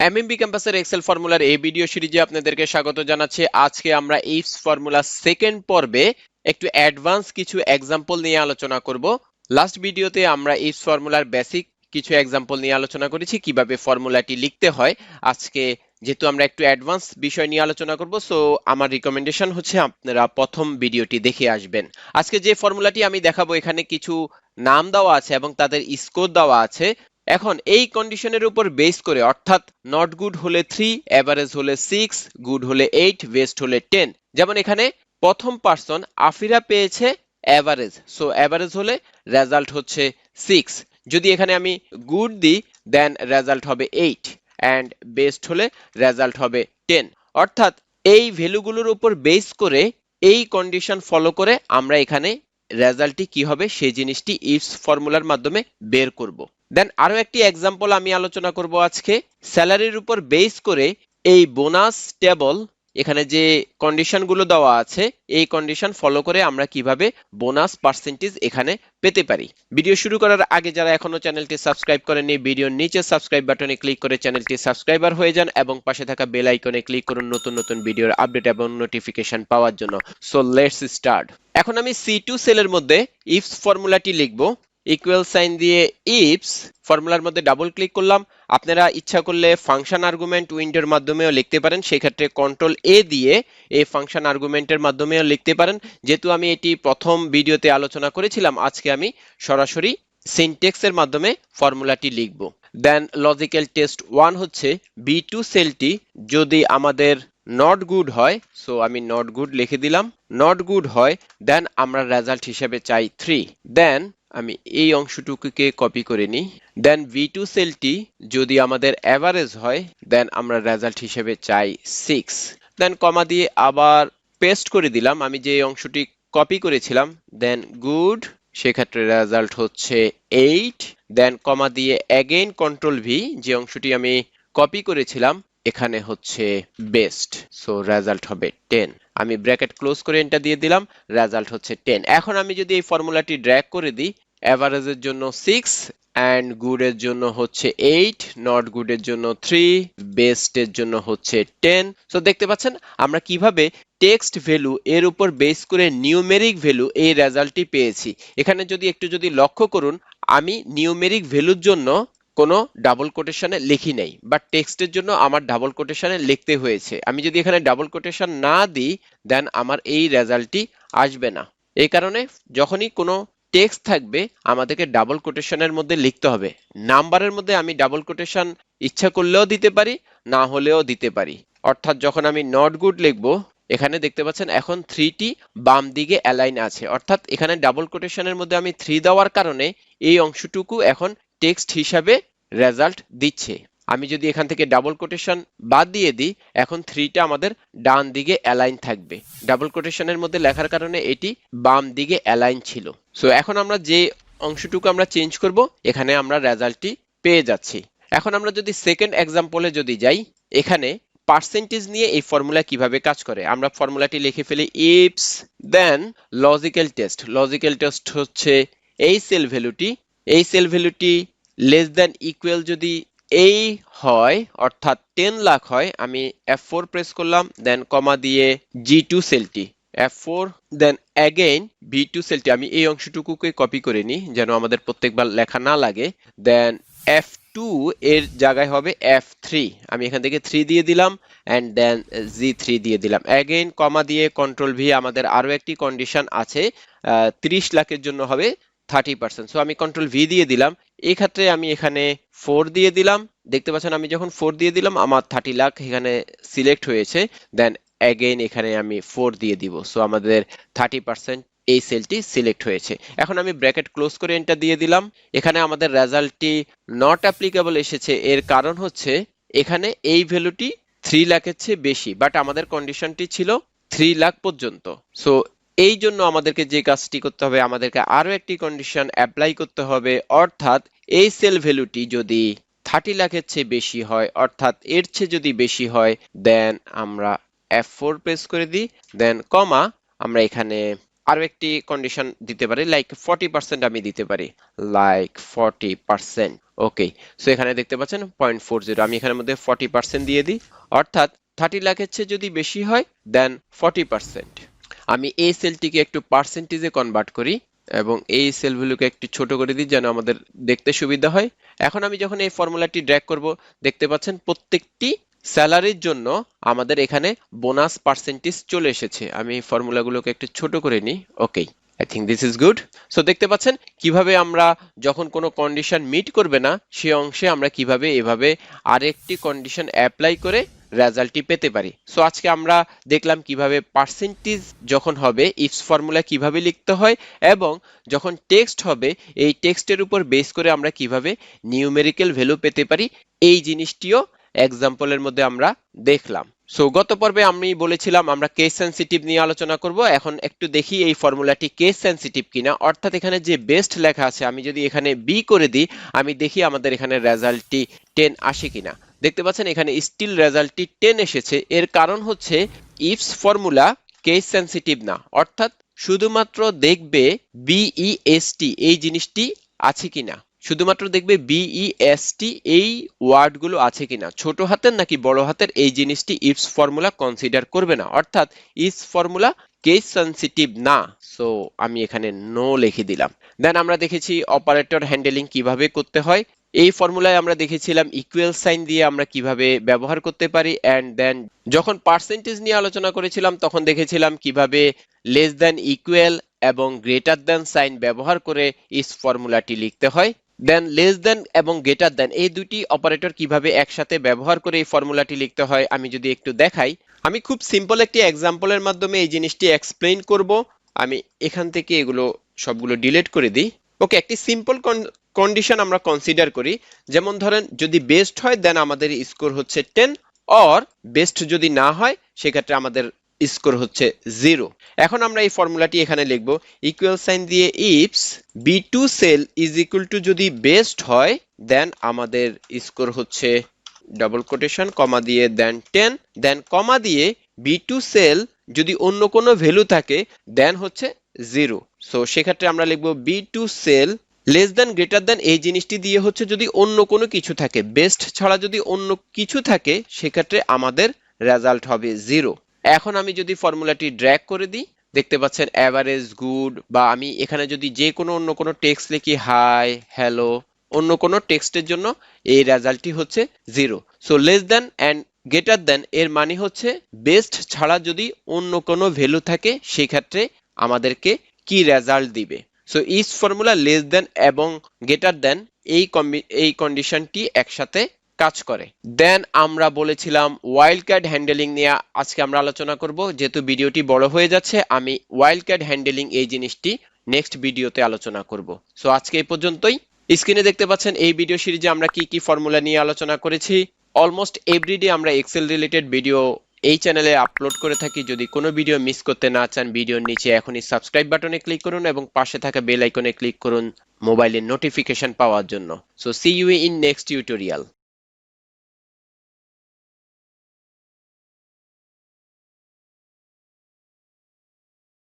MMB ক্যাম্পাসের Excel ফর্মুলার এই video সিরিজে আপনাদেরকে স্বাগত জানাচ্ছি। আজকে আমরা ইফস ফর্মুলা সেকেন্ড পর্বে একটু অ্যাডভান্স কিছু এক্সাম্পল নিয়ে আলোচনা করব। লাস্ট ভিডিওতে আমরা ইফস ফর্মুলার বেসিক কিছু এক্সাম্পল নিয়ে আলোচনা করেছি, কিভাবে ফর্মুলাটি লিখতে হয়। আজকে যেহেতু আমরা একটু অ্যাডভান্স বিষয় নিয়ে আলোচনা করব, সো আমার রিকমেন্ডেশন হচ্ছে আপনারা প্রথম ভিডিওটি দেখে আসবেন। আজকে যে ফর্মুলাটি আমি দেখাবো, এখানে কিছু নাম দেওয়া আছে এবং তাদের স্কোর দেওয়া আছে। এখন এই কন্ডিশনের উপর বেস করে, অর্থাৎ নট গুড হলে 3, এভারেজ হলে 6, গুড হলে 8, বেস্ট হলে 10। যেমন এখানে প্রথম পার্সন আফিরা পেয়েছে এভারেজ, সো এভারেজ হলে রেজাল্ট হচ্ছে 6। যদি এখানে আমি গুড দিই দেন রেজাল্ট হবে 8, অ্যান্ড বেস্ট হলে রেজাল্ট হবে 10। অর্থাৎ এই ভ্যালুগুলোর উপর বেস করে, এই কন্ডিশন ফলো করে আমরা এখানে রেজাল্টটি কি হবে সেই জিনিসটি ইফস ফর্মুলার মাধ্যমে বের করব। দেন আরো একটি এক্সাম্পল আমি আলোচনা করব আজকে। স্যালারির উপর বেস করে এই বোনাস টেবল, এখানে যে কন্ডিশনগুলো দেওয়া আছে এই কন্ডিশন ফলো করে আমরা কিভাবে বোনাস পার্সেন্টেজ এখানে পেতে পারি। ভিডিও শুরু করার আগে যারা এখনো চ্যানেলটি সাবস্ক্রাইব করেননি, ভিডিওর নিচে সাবস্ক্রাইব বাটনে ক্লিক করে চ্যানেলটি সাবস্ক্রাইবার হয়ে যান এবং পাশে থাকা বেল আইকনে ক্লিক করুন নতুন নতুন ভিডিওর আপডেট এবং নোটিফিকেশন পাওয়ার জন্য। So let's start. এখন আমি C2 সেলের মধ্যে ইফস ফর্মুলাটি লিখব। ইকুয়াল সাইন দিয়ে ইফস ফর্মুলার মধ্যে ডাবল ক্লিক করলাম। আপনারা ইচ্ছা করলে ফাংশন আর্গুমেন্ট উইন্ডোর মাধ্যমেও লিখতে পারেন, সেই ক্ষেত্রে কন্ট্রোল এ দিয়ে এই ফাংশন আর্গুমেন্টের মাধ্যমেও লিখতে পারেন। যেহেতু আমি এটি প্রথম ভিডিওতে আলোচনা করেছিলাম, আজকে আমি সরাসরি সিনট্যাক্সের মাধ্যমে ফর্মুলাটি লিখব। দেন লজিক্যাল টেস্ট 1 হচ্ছে B2 সেলটি যদি আমাদের নট গুড হয়, সো আমি নট গুড লিখে দিলাম। নট গুড হয় দেন আমরা রেজাল্ট হিসেবে চাই 3। দেন আমি এই অংশটুকুকে কপি করে নিই। দেন V2 সেলটি যদি আমাদের এভারেজ হয় দেন আমরা রেজাল্ট হিসেবে চাই 6। দেন কমা দিয়ে আবার পেস্ট করে দিলাম আমি যে অংশটি কপি করেছিলাম। দেন গুড, সেক্ষেত্রে রেজাল্ট হচ্ছে 8। দেন কমা দিয়ে অ্যাগেইন কন্ট্রোল ভি, যে অংশটি আমি কপি করেছিলাম এখানে হচ্ছে বেস্ট, সো রেজাল্ট হবে 10। আমি ব্র্যাকেট ক্লোজ করে এন্টার দিয়ে দিলাম, রেজাল্ট হচ্ছে 10। এখন আমি যদি এই ফর্মুলাটি ড্র্যাগ করে দিই, এভারেজের জন্য 6, অ্যান্ড গুড এর জন্য হচ্ছে 8, নট গুড এর জন্য 3, বেস্ট এর জন্য হচ্ছে 10। সো দেখতে পাচ্ছেন আমরা কিভাবে টেক্সট ভ্যালু এর উপর বেস করে নিউমেরিক ভ্যালু এই রেজাল্টটি পেয়েছি। এখানে যদি লক্ষ্য করুন, আমি নিউমেরিক ভ্যালুর জন্য কোনো ডাবল কোটেশনে লিখি নাই, বাট টেক্সটের জন্য আমার ডাবল কোটেশনে লিখতে হয়েছে। আমি যদি এখানে ডাবল কোটেশন না দিই দেন আমার এই রেজাল্টটি আসবে না। এই কারণে যখনই কোনো টেক্সট থাকবে আমাদেরকে ডাবল কোটেশনের মধ্যে লিখতে হবে। নাম্বারের মধ্যে আমি ডাবল কোটেশন ইচ্ছা করলেও দিতে পারি, না হলেও দিতে পারি। অর্থাৎ যখন আমি নট গুড লিখবো, এখানে দেখতে পাচ্ছেন এখন 3টি বাম দিকে অ্যালাইন আছে, অর্থাৎ এখানে ডাবল কোটেশনের মধ্যে আমি 3 দেওয়ার কারণে এই অংশটুকু এখন টেক্সট হিসাবে রেজাল্ট দিচ্ছে। আমি যদি এখান থেকে ডাবল কোটেশন বাদ দিয়ে দিই, এখন 3টা আমাদের ডান দিকে অ্যালাইন থাকবে। ডাবল কোটেশনের মধ্যে লেখার কারণে এটি বাম দিকে অ্যালাইন ছিল। সো এখন আমরা যে অংশটুকু আমরা চেঞ্জ করব, এখানে আমরা রেজাল্টটি পেয়ে যাচ্ছি। এখন আমরা যদি সেকেন্ড এক্সাম্পলে যদি যাই, এখানে পার্সেন্টেজ নিয়ে এই ফর্মুলা কিভাবে কাজ করে আমরা ফর্মুলাটি লিখে ফেলি। ইফস দেন লজিক্যাল টেস্ট। লজিক্যাল টেস্ট হচ্ছে এই সেল ভ্যালুটি লেস দেন ইকুয়াল যদি এই হয়, অর্থাৎ 10 লাখ হয়, আমি F4 প্রেস করলাম। দেন কমা দিয়ে G2 সেলটি F4, দেন অ্যাগেইন B2 সেলটি আমি এই অংশটুকুকে কপি করে নিই যেন আমাদের প্রত্যেকবার লেখা না লাগে। দেন F2 এর জায়গায় হবে F3, আমি এখান থেকে 3 দিয়ে দিলাম, অ্যান্ড দেন G3 দিয়ে দিলাম। অ্যাগেইন কমা দিয়ে কন্ট্রোল ভি, আমাদের আরো একটি কন্ডিশন আছে, 30 লাখের জন্য হবে 30%, সো আমি কন্ট্রোল ভি দিয়ে দিলাম। এই ক্ষেত্রে আমি এখানে 4 দিয়ে দিলাম। দেখতে পাচ্ছেন আমি যখন 4 দিয়ে দিলাম আমার 30 লাখ এখানে সিলেক্ট হয়েছে। দেন অ্যাগেইন এখানে আমি 4 দিয়ে দিব, সো আমাদের 30% এই সেলটি সিলেক্ট হয়েছে। এখন আমি ব্র্যাকেট ক্লোজ করে এন্টার দিয়ে দিলাম। এখানে আমাদের রেজাল্টটি নট অ্যাপ্লিকেবল এসেছে, এর কারণ হচ্ছে এখানে এই ভ্যালুটি 3 লাখের চেয়ে বেশি, বাট আমাদের কন্ডিশনটি ছিল 3 লাখ পর্যন্ত। সো এই জন্য আমাদেরকে যে কাজটি করতে হবে, আমাদেরকে আরো একটি কন্ডিশন অ্যাপ্লাই করতে হবে, অর্থাৎ এই সেল ভ্যালুটি যদি 30 লাখের চেয়ে বেশি হয়, অর্থাৎ এর চেয়ে যদি বেশি হয়, দেন আমরা F4 প্রেস করে দিই। দেন কমা আমরা এখানে আরো একটি কন্ডিশন দিতে পারি, লাইক 40% আমি দিতে পারি, লাইক 40%। ওকে, সো এখানে দেখতে পাচ্ছেন 0.40, আমি এখানের মধ্যে 40% দিয়ে দিই, অর্থাৎ 30 লাখের চেয়ে যদি বেশি হয় দেন 40%। আমি এই সেলটিকে একটু পার্সেন্টেজে কনভার্ট করি এবং এই সেলগুলোকে একটু ছোট করে দিই যেন আমাদের দেখতে সুবিধা হয়। এখন আমি যখন এই ফর্মুলাটি ড্র্যাগ করব, দেখতে পাচ্ছেন প্রত্যেকটি স্যালারির জন্য আমাদের এখানে বোনাস পার্সেন্টেজ চলে এসেছে। আমি এই ফর্মুলাগুলোকে একটু ছোট করে নিই। Okay, I think this is good. So দেখতে পাচ্ছেন কিভাবে আমরা যখন কোনো কন্ডিশন মিট করবে না সে অংশে আমরা কিভাবে এভাবে আরেকটি কন্ডিশন অ্যাপ্লাই করে রেজাল্টটি পেতে পারি। সো আজকে আমরা দেখলাম কিভাবে পার্সেন্টেজ যখন হবে ইফস ফর্মুলা কিভাবে লিখতে হয়, এবং যখন টেক্সট হবে এই টেক্সটের উপর বেস করে আমরা কিভাবে নিউমেরিক্যাল ভ্যালু পেতে পারি, এই জিনিসটিও এক্সাম্পলের মধ্যে আমরা দেখলাম। সো গত পর্বে আমি বলেছিলাম আমরা কেস সেনসিটিভ নিয়ে আলোচনা করব। এখন একটু দেখি এই ফর্মুলাটি কেস সেনসিটিভ কিনা, অর্থাৎ এখানে যে বেস্ট লেখা আছে আমি যদি এখানে বি করে দিই, আমি দেখি আমাদের এখানে রেজাল্টটি 10 আসে কিনা। দেখতে পাচ্ছেন এখানে স্টিল রেজাল্টটি 10 এসেছে। এর কারণ হচ্ছে ইফস ফর্মুলা কেস সেনসিটিভ না, অর্থাৎ শুধুমাত্র দেখবে বিইএসটি এই জিনিসটি আছে কিনা, শুধুমাত্র দেখবে বিইএসটি এই ওয়ার্ডগুলো আছে কিনা, ছোট হাতের নাকি বড় হাতের এই জিনিসটি ইফস ফর্মুলা কনসিডার করবে না, অর্থাৎ ইফস ফর্মুলা কেস সেনসিটিভ না। সো আমি এখানে নো লিখে দিলাম। দেন আমরা দেখেছি অপারেটর হ্যান্ডেলিং কিভাবে করতে হয়। এই ফর্মুলায় আমরা দেখেছিলাম ইকুয়াল সাইন দিয়ে আমরা কিভাবে ব্যবহার করতে পারি, এন্ড দেন যখন পার্সেন্টেজ নিয়ে আলোচনা করেছিলাম তখন দেখেছিলাম কিভাবে লেস দ্যান ইকুয়াল এবং গ্রেটার দ্যান সাইন ব্যবহার করে ইস ফর্মুলাটি লিখতে হয়। দেন লেস দ্যান এবং গ্রেটার দ্যান এই দুটি অপারেটর কিভাবে একসাথে ব্যবহার করে এই ফর্মুলাটি লিখতে হয় আমি যদি একটু দেখাই, আমি খুব সিম্পল একটি এক্সাম্পলের মাধ্যমে এই জিনিসটি এক্সপ্লেইন করব। আমি এখান থেকে এগুলো সবগুলো ডিলিট করে দিই। ওকে, একটি সিম্পল কন্ডিশন আমরা কনসিডার করি, যেমন ধরেন যদি বেস্ট হয় দেন আমাদের স্কোর হচ্ছে 10, অর বেস্ট যদি না হয় সেক্ষেত্রে আমাদের স্কোর হচ্ছে 0। এখন আমরা এই ফর্মুলাটি এখানে লিখব, ইকুয়াল সাইন দিয়ে ইফস বি2 সেল ইজ ইকুয়াল টু যদি বেস্ট হয় দেন আমাদের স্কোর হচ্ছে ডাবল কোটেশন কমা দিয়ে দেন 10, দেন কমা দিয়ে বি2 সেল যদি অন্য কোনো ভ্যালু থাকে দেন হচ্ছে 0। সো সেক্ষেত্রে আমরা লিখব B two cell less than greater than এই জিনিসটি দিয়ে হচ্ছে যদি অন্য কোনো কিছু থাকে, বেস্ট ছাড়া যদি অন্য কিছু থাকে সেক্ষেত্রে আমাদের রেজাল্ট হবে 0। এখন আমি যদি ফর্মুলাটি ড্র্যাগ করে দিই, দেখতে পাচ্ছেন অ্যাভারেজ, গুড, বা আমি এখানে যদি যে কোনো অন্য কোনো টেক্সট লিখি হাই, হ্যালো, অন্য কোনো টেক্সটের জন্য এই রেজাল্টটি হচ্ছে 0। So less than and greater than এর মানে হচ্ছে বেস্ট ছাড়া যদি অন্য কোনো ভ্যালু থাকে সেক্ষেত্রে আমাদেরকে কি রেজাল্ট দিবে। So is formula less than এবং গ্রেটার দ্যান এই কন্ডিশনটি একসাথে কাজ করে। দেন আমরা বলেছিলাম ওয়াইল্ড কার্ড হ্যান্ডেলিং নিয়ে আজকে আমরা আলোচনা করব। যেহেতু ভিডিওটি বড় হয়ে যাচ্ছে আমি ওয়াইল্ড কার্ড হ্যান্ডেলিং এই জিনিসটি নেক্সট ভিডিওতে আলোচনা করব। সো আজকে এই পর্যন্তই। স্ক্রিনে দেখতে পাচ্ছেন এই ভিডিও সিরিজে আমরা কি কি ফর্মুলা নিয়ে আলোচনা করেছি। অলমোস্ট এভরিডে আমরা এক্সেল রিলেটেড ভিডিও এই চ্যানেলে আপলোড করে থাকি। যদি কোনো ভিডিও মিস করতে না চান ভিডিওর নিচে এখনই সাবস্ক্রাইব বাটনে ক্লিক করুন এবং পাশে থাকা বেল আইকনে ক্লিক করুন মোবাইলের নোটিফিকেশন পাওয়ার জন্য। So see you in next tutorial.